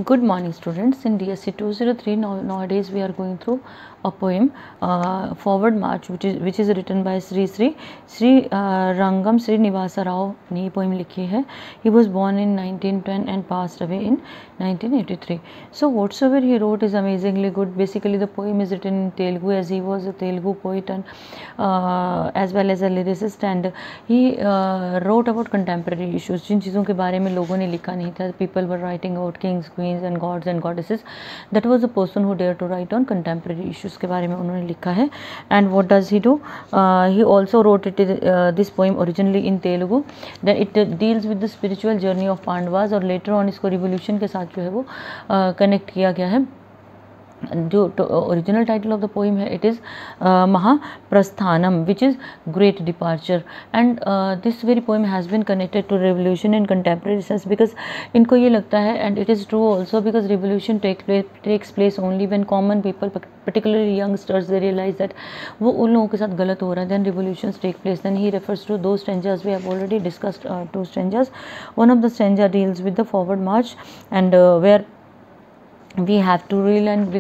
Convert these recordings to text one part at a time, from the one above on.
Good morning, students. In DSC 203, nowadays we are going through a poem, Forward March, which is written by Sri Rangam Srinivasa Rao ने ये poem लिखी है. He was born in 1910 and passed away in 1983. So whatsoever he wrote is amazingly good. Basically, the poem is written in Telugu, as he was a Telugu poet and as well as a lyricist, and he wrote about contemporary issues. जिन चीज़ों के बारे में लोगों ने लिखा नहीं था. People were writing about kings, queens and gods and goddesses. That was the person who dared to write on contemporary issues के बारे में उन्होंने लिखा है. And what does he do? He also wrote this poem originally in Telugu. Then it deals with the spiritual journey of Pandavas, और later on इसको revolution के साथ जो है वो connect किया गया है. जो original title of the poem है, it is Mahaprasthanam, which is great departure. And this very poem has been connected to revolution in contemporary sense, because इनको ये लगता है, and it is true also, because revolution takes place only when common people, particularly youngsters, they realize that वो उन लोगों के साथ गलत हो रहा है. then revolutions take place. Then he refers to those stanzas. We have already discussed two stanzas. One of the stanza deals with the forward march, and where we have to reel and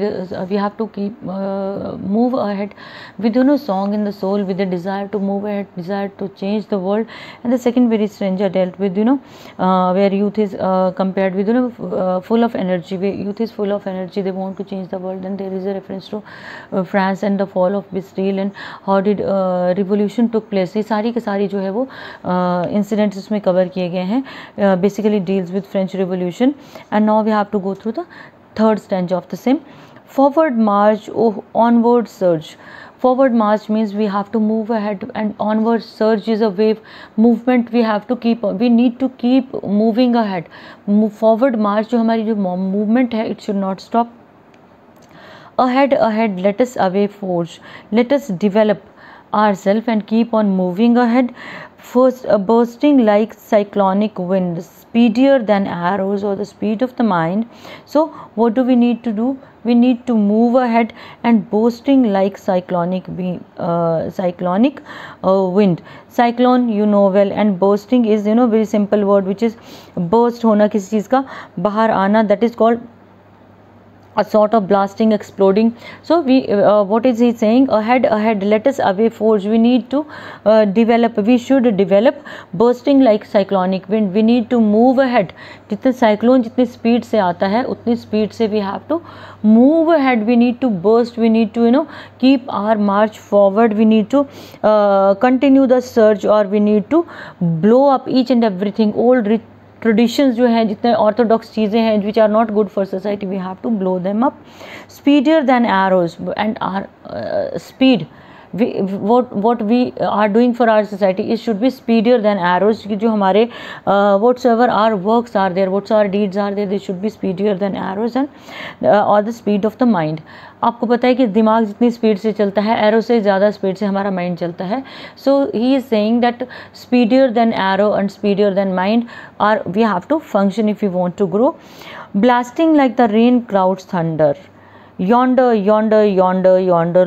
we have to keep move ahead with song in the soul, with the desire to move ahead, desire to change the world. And the second very stanza dealt with where youth is compared with full of energy, where youth is full of energy, they want to change the world. And there is a reference to France and the fall of Bastille and how did revolution took place. ये सारी के सारी जो है वो incidents इसमें cover किए गए हैं. Basically deals with French Revolution. And now we have to go through the third stanza of the same. Forward march, oh onward surge. Forward march means we have to move ahead, and onward surge is a wave movement. We need to keep moving ahead. Forward march जो हमारी जो movement है, it should not stop. Ahead, let us away forge. Let us develop ourselves and keep on moving ahead. First, bursting like cyclonic wind, speedier than arrows, or the speed of the mind. So what do we need to do? We need to move ahead and bursting like cyclonic wind. Cyclone you know well, and bursting is very simple word, which is burst होना किसी चीज़ का बाहर आना. That is called a sort of blasting, exploding. So we what is he saying? Ahead, let us away forge. We need to develop, we should develop bursting like cyclonic wind. We need to move ahead. जितने cyclone जितनी speed से आता है उतनी speed से we have to move ahead. We need to burst, we need to keep our march forward. We need to continue the surge, or we need to blow up each and everything, old traditions जो हैं, जितने orthodox चीज़ें हैं which are not good for society, we have to blow them up. Speedier than arrows, and are speed, what we are doing for our society, it should be speedier than arrows. कि जो हमारे whatsoever our works are there, whatsoever our deeds are there, they should be speedier than arrows, and or the speed of the mind. आपको पता है कि दिमाग जितनी speed से चलता है, एरो से ज़्यादा स्पीड से हमारा माइंड चलता है. So he is saying that speedier than arrow and speedier than mind are we have to function if you want to grow. Blasting like the rain clouds thunder, yonder,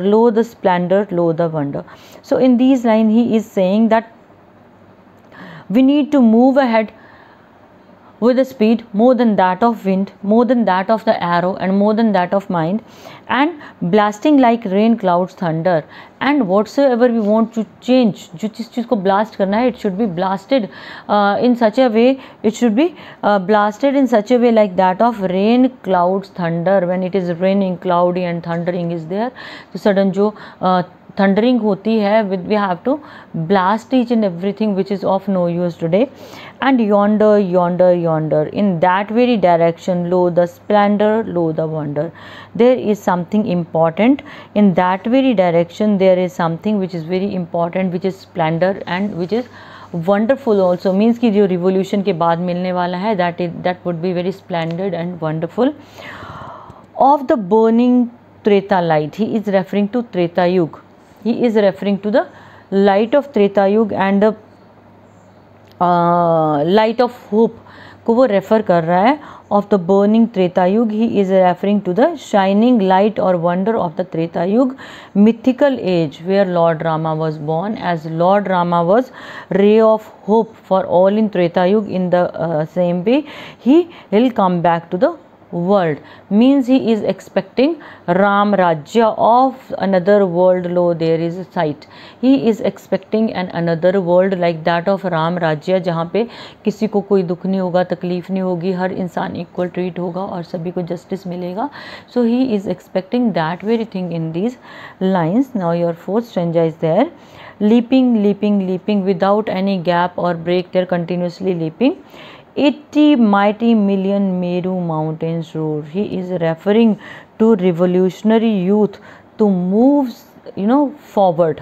lo the splendor, lo the wonder. So in these lines he is saying that we need to move ahead with a speed more than that of wind, more than that of the arrow, and more than that of mind, and blasting like rain clouds thunder. And whatsoever we want to change, जो चीज़ को blast करना है, it should be blasted in such a way, it should be blasted in such a way like that of rain clouds thunder. When it is raining, cloudy and thundering is there, तो sudden जो thundering होती है, we have to blast each and everything which is of no use today. And yonder, in that very direction, lo the splendor, lo the wonder. There is something important in that very direction. There is something which is very important, which is splendor and which is wonderful also. Means कि जो revolution के बाद मिलने वाला है, that would be very splendid and wonderful. Of the burning Treta light, he is referring to Treta Yuga. He is referring to the light of Treta Yuga and the light of hope को वो refer कर रहा है. Of the burning Treta Yuga, he is referring to the shining light or wonder of the Treta Yuga, mythical age where Lord Rama was born, as Lord Rama was ray of hope for all in Treta Yuga. In the same way, he will come back to the world, means he is expecting Ram Rajya of another world. Lo, there is a sight. He is expecting an another world like that of Ram Rajya, जहाँ पे किसी को कोई दुख नहीं होगा, तकलीफ नहीं होगी, हर इंसान इक्वल ट्रीट होगा और सभी को जस्टिस मिलेगा. So he is expecting that very thing in these lines. Now your fourth stanza is there. Leaping, leaping, leaping without any gap or break, they're continuously leaping. 80 mighty million Meru mountains roar. He is referring to revolutionary youth to move, forward.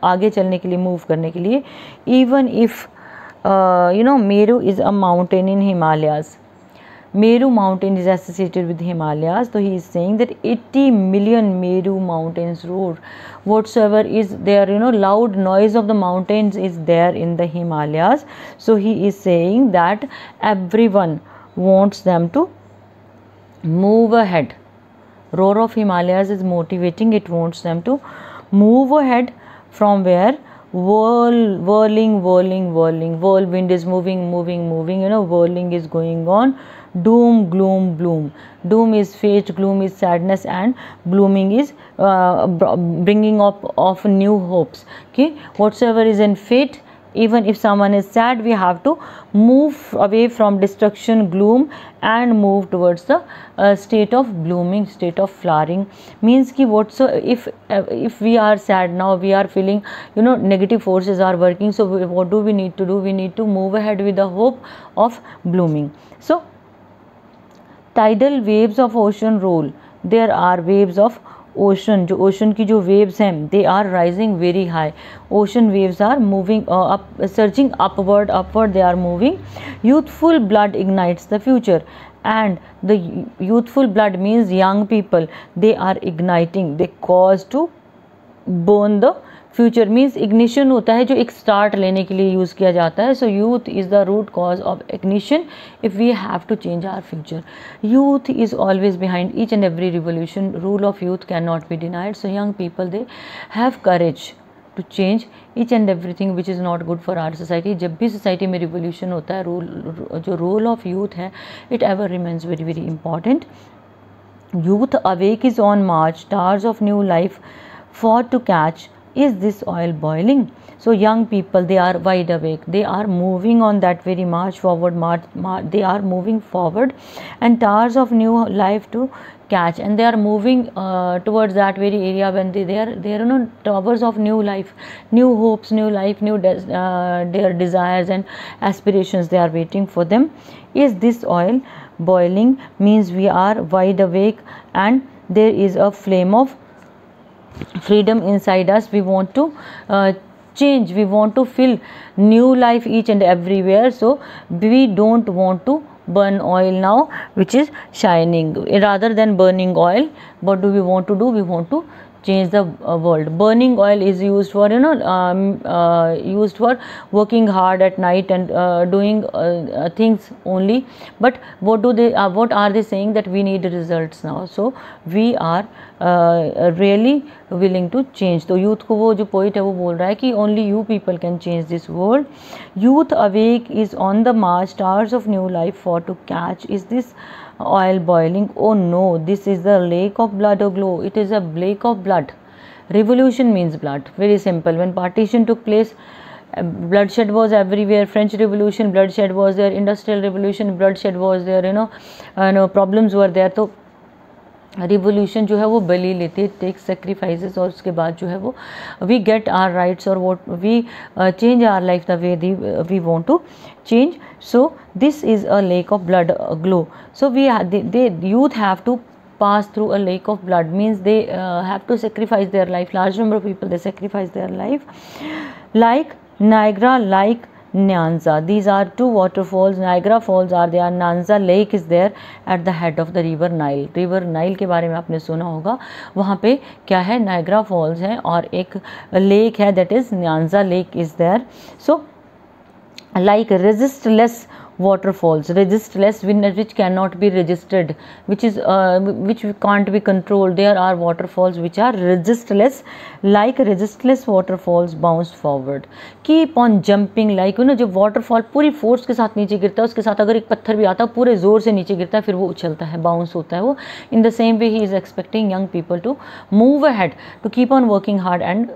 आगे चलने के लिए, move करने के लिए. Even if, Meru is a mountain in Himalayas. Meru mountain is associated with Himalayas, so he is saying that 80 million Meru mountains roar. Whatsoever is there, loud noise of the mountains is there in the Himalayas. So he is saying that everyone wants them to move ahead. Roar of Himalayas is motivating, it wants them to move ahead from where? Whirling, whirlwind is moving, whirling is going on. Doom, gloom, bloom. Doom is fate, gloom is sadness, and blooming is bringing up of new hopes. Okay, whatsoever is in fate, even if someone is sad, we have to move away from destruction, gloom, and move towards the state of blooming, state of flowering. Means ki if we are sad now, we are feeling, negative forces are working. So what do we need to do? We need to move ahead with the hope of blooming. So tidal waves of ocean roll. There are waves of ocean. जो ocean की जो waves हैं, they are rising very high. Ocean waves are moving up, surging upward. They are moving. Youthful blood ignites the future, and the youthful blood means young people. They are igniting. They cause to burn the future means ignition होता है जो एक start लेने के लिए use किया जाता है. So youth is the root cause of ignition if we have to change our future. Youth is always behind each and every revolution. Rule of youth cannot be denied. So young people they have courage to change each and everything which is not good for our society. जब भी society में revolution होता है, जो role of youth है, it ever remains very very important. Youth awake is on march, stars of new life for to catch. Is this oil boiling? So young people, they are wide awake. They are moving on that very march forward. They are moving forward, and stars of new life to catch. And they are moving towards that very area when they are towers of new life, new hopes, new life, new their desires and aspirations. They are waiting for them. Is this oil boiling? Means we are wide awake, and there is a flame of freedom inside us. We want to change, we want to feel new life each and everywhere. So we don't want to burn oil now which is shining. Rather than burning oil, what do we want to do? We want to change the world. Burning oil is used for used for working hard at night and doing things only. But what are they saying? That we need results now. So we are really willing to change. तो youth को वो जो poet है वो बोल रहा है कि only you people can change this world. Youth awake is on the march, stars of new life for to catch. Is this oil boiling? Oh no, this is the lake of blood aglow. It is a lake of blood. Revolution means blood. Very simple. When partition took place, bloodshed was everywhere. French Revolution, bloodshed was there. Industrial Revolution, bloodshed was there. Problems were there. तो revolution जो है वो बलि लेती है, take sacrifices, और उसके बाद जो है वो वी गेट आवर राइट्स और what we change our life the way we want to change. So this is a lake of blood glow. So we they youth have to pass through a lake of blood. Means they have to sacrifice their life. Large number of people, they sacrifice their life. Like Niagara, like Nyanza. These are two waterfalls. Niagara Falls are there. Nyanza Lake is there at the head of the river Nile. River Nile के बारे में आपने सुना होगा. वहाँ पे क्या है? Niagara Falls है और एक lake है, that is Nyanza Lake is there. So like resistless waterfalls, resistless, which cannot be resisted, which can't be controlled. There are waterfalls which are resistless, like resistless waterfalls bounce forward, keep on jumping, like जब waterfall पूरी force के साथ नीचे गिरता है, उसके साथ अगर एक पत्थर भी आता है पूरे जोर से नीचे गिरता है, फिर वो उछलता है, बाउंस होता है वो. In the same way he is expecting young people to move ahead, to keep on working hard and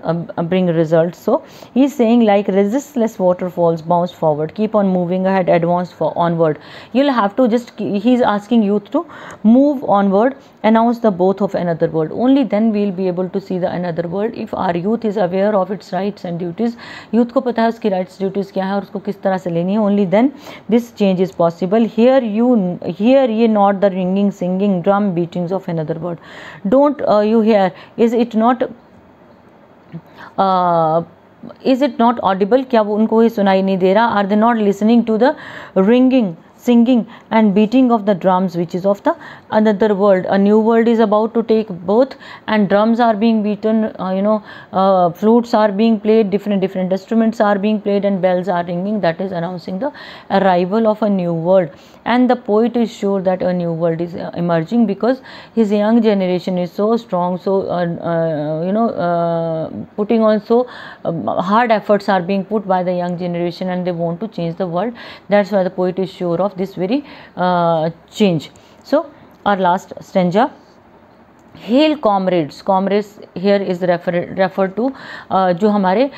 bring results. So he is saying like resistless waterfalls bounce forward, keep on moving ahead, advance onward. You'll have to just, he is asking youth to move onward, announce the birth of another world. Only then we will be able to see the another world if our youth is aware of its rights and duties. Youth को पता है उसकी rights duties क्या है और उसको किस तरह से लेनी है. Only then this change is possible. Hear ye not the ringing, singing, drum beatings of another world. Don't you hear? Is it not audible? क्या वो उनको ही सुनाई नहीं दे रहा? Are they not listening to the ringing, singing and beating of the drums, which is of the another world? A new world is about to take birth, and drums are being beaten, flutes are being played, different instruments are being played, and bells are ringing. That is announcing the arrival of a new world. And the poet is sure that a new world is emerging, because his young generation is so strong, so putting on so hard efforts are being put by the young generation, and they want to change the world. That's why the poet is sure of this very change. So our last stanza, hail comrades. Comrades here is referred to जो हमारे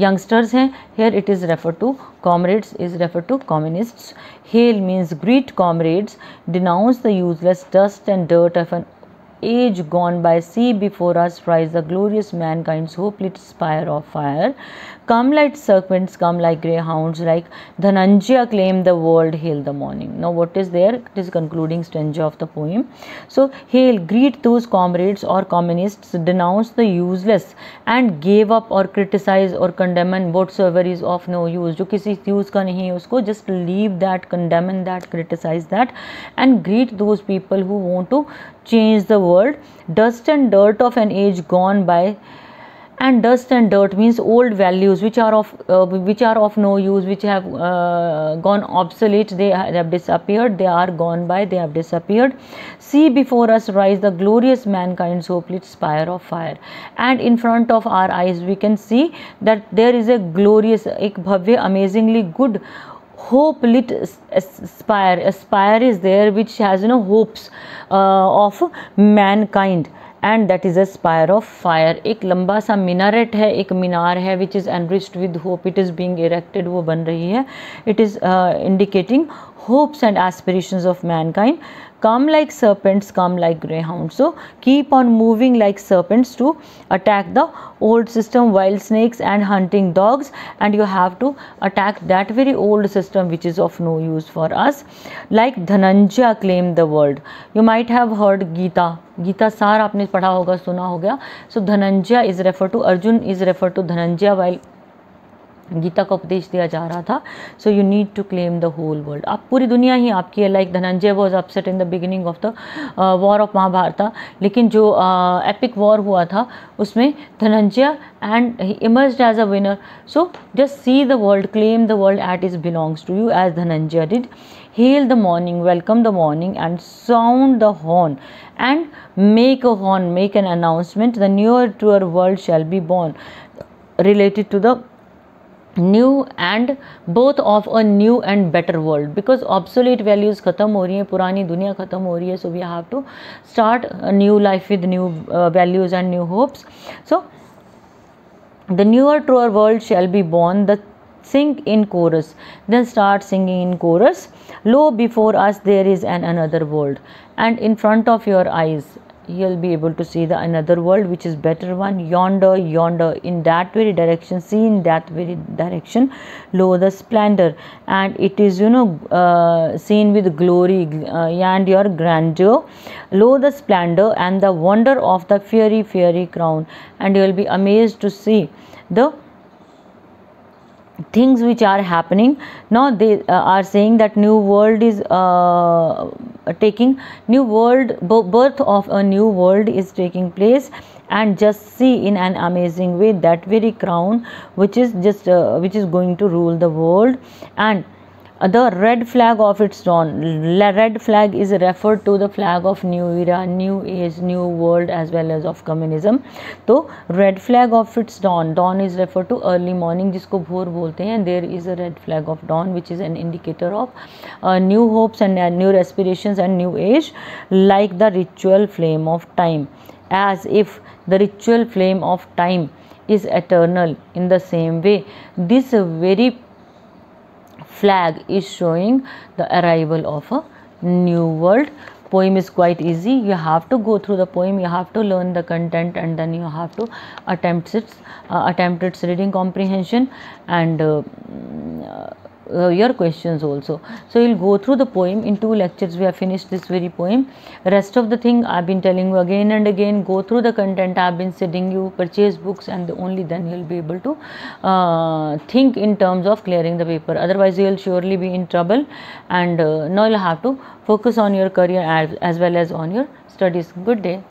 youngsters हैं. Here it is referred to, comrades is referred to communists. Hail means greet comrades, denounce the useless dust and dirt of an age gone by. See before us rise the glorious mankind's hope-lit spire of fire. Come like serpents, come like greyhounds, like Dhananjaya claim the world, hail the morning. Now what is there? It is concluding stanza of the poem. So hail, greet those comrades or communists, denounce the useless and gave up or criticize or condemn and whatsoever is of no use. जो किसी use का नहीं है उसको just leave that, condemn that, criticize that, and greet those people who want to change the world. Dust and dirt of an age gone by. And dust and dirt means old values which are of no use, which have gone obsolete, they have disappeared, they are gone by, they have disappeared. See before us rise the glorious mankind's hope-lit spire of fire. And in front of our eyes we can see that there is a glorious, एक भव्य, amazingly good hope lit spire. A spire is there which has hopes of mankind, and that is a spire of fire. एक लंबा सा minaret है, एक मीनार है which is enriched with hope, it is being erected, वो बन रही है. It is indicating hopes and aspirations of mankind. Come like serpents, come like greyhounds. So keep on moving like serpents to attack the old system, wild snakes and hunting dogs, and you have to attack that very old system which is of no use for us. Like Dhananjaya claimed the world. You might have heard Gita सार आपने पढ़ा होगा, सुना होगा. So Dhananjaya is referred to, Arjun is referred to Dhananjaya while Gita का उपदेश दिया जा रहा था. So you need to claim the whole world. आप पूरी दुनिया ही आपकी है. Like Dhananjay was upset in the beginning of the war of Mahabharat, लेकिन जो एपिक वॉर हुआ था उसमें Dhananjay and he emerged as a winner. So just see the world, claim the world at is belongs to you as Dhananjay did. Hail the morning, welcome the morning, and sound the horn, and make a horn, make an announcement. The newer, truer world shall be born. Related to the new and both of a new and better world, because obsolete values खत्म हो रही हैं, पुरानी दुनिया खत्म हो रही है. So we have to start a new life with new values and new hopes. So the newer, truer world shall be born. The sing in chorus, then start singing in chorus. Lo, before us there is an another world, and in front of your eyes you'll be able to see the another world which is better one. Yonder, yonder, in that very direction, see in that very direction. Lo, the splendor, and it is seen with glory and your grandeur. Lo, the splendor and the wonder of the fiery, fiery crown, and you will be amazed to see the things which are happening. Now they are saying that new world is taking, new world, birth of a new world is taking place, and just see in an amazing way that very crown which is just which is going to rule the world. And The red flag of its dawn. Red flag is referred to the flag of new era, new age, new world as well as of communism. तो red flag of its dawn. Dawn is referred to early morning जिसको भोर बोलते हैं. There is a red flag of dawn which is an indicator of new hopes and new aspirations and new age, like the ritual flame of time, as if the ritual flame of time is eternal. In the same way, this very flag is showing the arrival of a new world. Poem is quite easy. You have to go through the poem, you have to learn the content, and then you have to attempt its reading comprehension and your questions also. So you'll go through the poem. In 2 lectures we have finished this very poem. Rest of the thing I've been telling you again and again. Go through the content I've been sending you, purchase books, and only then you'll be able to think in terms of clearing the paper. Otherwise you'll surely be in trouble, and now you'll have to focus on your career as well as on your studies. Good day.